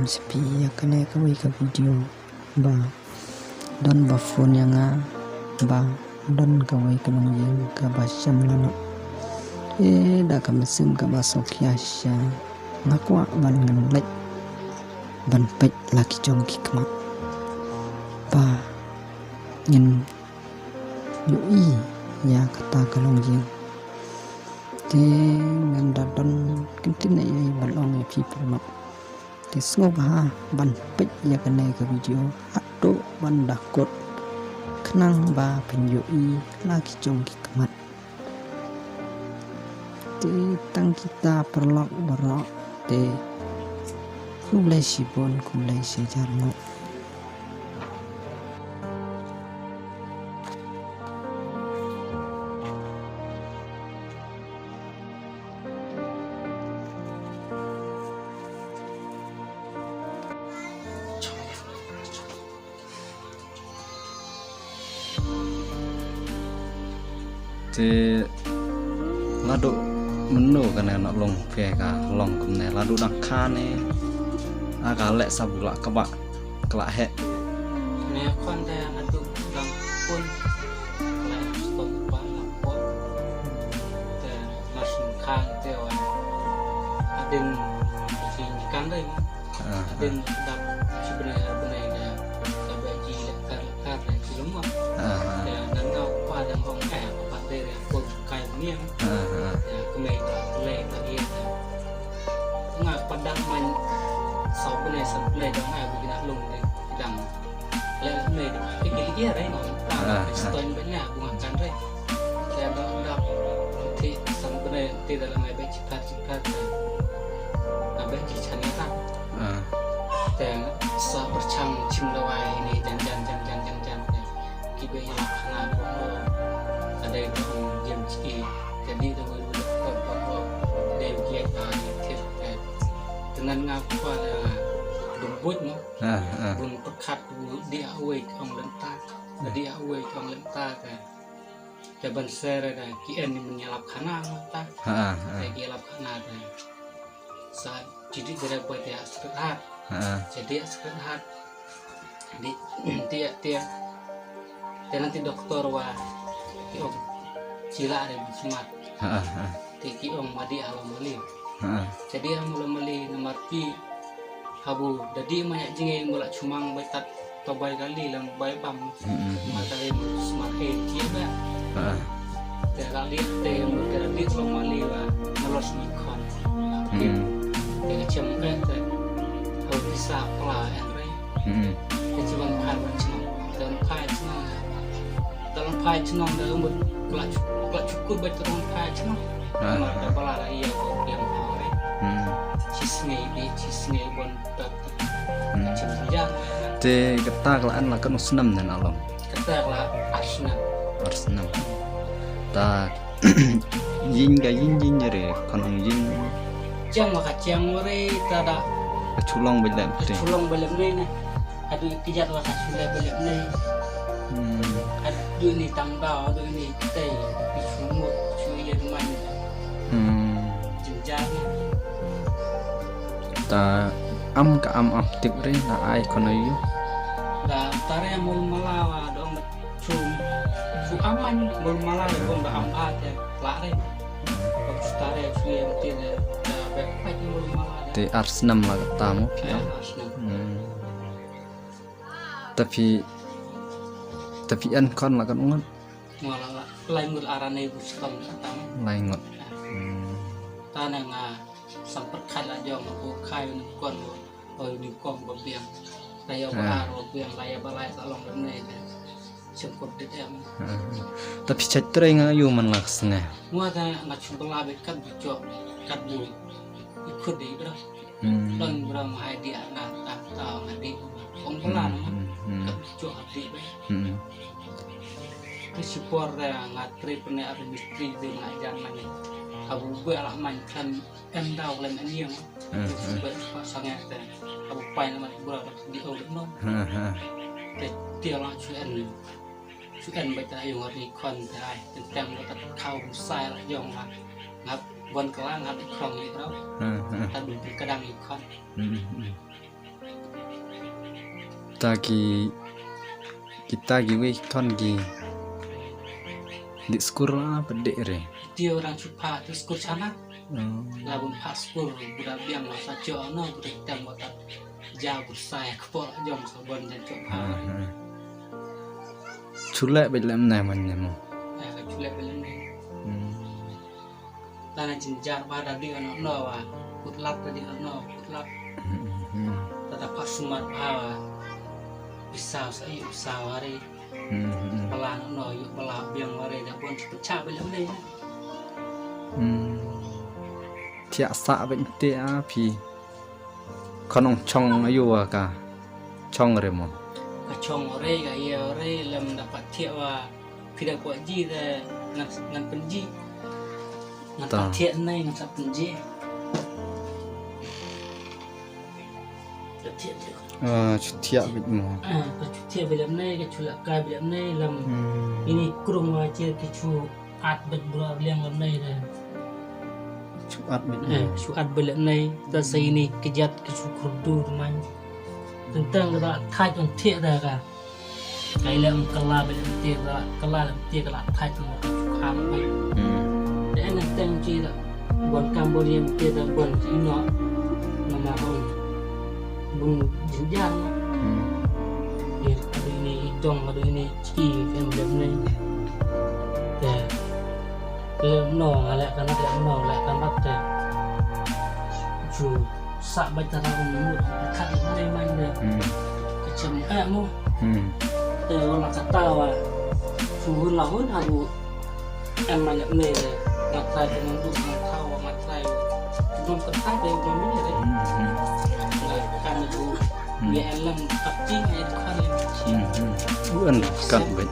sepi ya kena kawai ka video ba don ba phone yang ba don kawai ka yang ka ba syam lana da ka mesim ka ba sokya sya ngakwa ban ngan lek ban pek laki jongki kemat ba ngin yui ya kata kalong jing te ngam dadon kentin ai balong ya people mak te sngob ha ban pek ya kena ke video atdo ban dakot kenang ba pen yui laki jongki kemat te tang kita perlok barok te kumlai sibon kumlai sejarno thì ladu menu kan nak long ke ka long kumne ladu dak khane aga lek sabula ka ba kala he ne kon da ngadu dang pun la stop pa la po te masin khang te wa adin si kan dai adin dak sebenarnya benarnya sampai ji lekar si lumah ya nan kau pada hong dari pun kain ni kemei lei tadi ngak padang man sau bên này sân lei dong ai begini lung deh dang lei lei ini dia rai no stone bên nhà bunga kan rai saya dah ti sang bên này ti dalam ai baik cipat abai cicani tak dan sa bercang cimlawai ini jan kibe yang khana ada yang jam ciki jadi dengan dia giat tip dengan ngaku ada dumbut no bun pekat dia away kong lentak dia away kong lentak ya ban ser ada kian menyalap khana lentak dia lap khana saat jadi dia buat dia sekerat jadi sekerat di dia nanti dokter wah kiong cila ada semat tiki ong madi alam meli jadi alam meli nomor pi habu jadi banyak jinge mulak cumang betat tobai kali lang bay bam mata le smart head kia te kali te mungkin di long meli wa melos nikon te cem te habu bisa pla andre te cuma kan macam dan kai cuma dalam kai cuma dalam kelak cukup betul kai cuma ada pala iya kok yang awet cisngi bon tak macam saja te kata kelaan lah kan usnam dan alom kata lah Arsenal ta yin jere kanong yin jang maka jang ore tada culong belem ni adu kijat wa sulai belem ni adu ni tangga adu ni tei disumut cuy man jenjang ta am ka am aktif re na ai kono yu da tare mul malawa dong cum su aman mul malawa dong da am ate la re tare su yang tine da baik mul malawa te Arsenal lah katamu tapi an kon lah kan ngot ngala lain mul arane bustam satang lain ngot tanah nga sampai kalah jauh aku kayu kon di kom berbiang layar baru berbiang layar balai salong ini cukup detail tapi citra yang ayu menlaksana mua ta nggak cuma labet kan bucok kan bulu ikut di berah dan berapa hai dia nak tahu nanti pengpelan kan bucok hati itu support yang ngatri pernah ada mistri dengan jangan abu buat lah mainkan endau lain yang pasangnya abu pain nama berapa di orang non dia lah cuan baca yang hari kon terakhir tentang kita kau saya lah jong lah ngap bon kelang ngap ikong itu tadi kadang ikon kita giwi kon gi di sekolah pedek re. Dia orang cupa tu skor sana. Labun pak skor budak biang lah saja no budak kita buat jauh bersaya kepala jom sabun dan cupa. Chulek belum nai mana mo. Chulek belum ni. Lana jenjar pada dia no wa putlat tadi no putlat. Tata pak sumar bawa bisa saya bisa hari. Pelan no yuk pelak biang hari dah pun pecah belum ni. Tiak sak bente api. Konong chong ayu ka. Chong remo. Kacong ore ka ia ore lam dapat tiak wa tidak kuat ji dah ngan penji. Ngan tiak nai ngan sap penji. Tiak bitmo. Tiak belum nai ke culak kai belum nai lam. Ini kurung wajib ke cu at bet bro biang lam nai dah. Cuat bitmo. Cuat belum nai dah saya ini kejat ke cu kurdu teman. Tentang kita thai trong tiak dah ka. Kai lam kala belum tiak dah kala lam tiak kala thai trong kham mai. Dan tentang ji dah buat Cambodia tiak dah buat ino nama hong. Bung jenjang. Ada ini hidung, ada ini ciki kan belum ni. Dah belum nong, alak kan ada nong, alak kan ada. Ju sak baca ramu, kat mana kecam mu. Orang kata wa, suhun lahun aku emang nak ni dah. Matrai dengan tu, matau, matrai. Belum kertas dia belum ni dah. Kan itu dia alam kapting itu kan Bukan kat bet.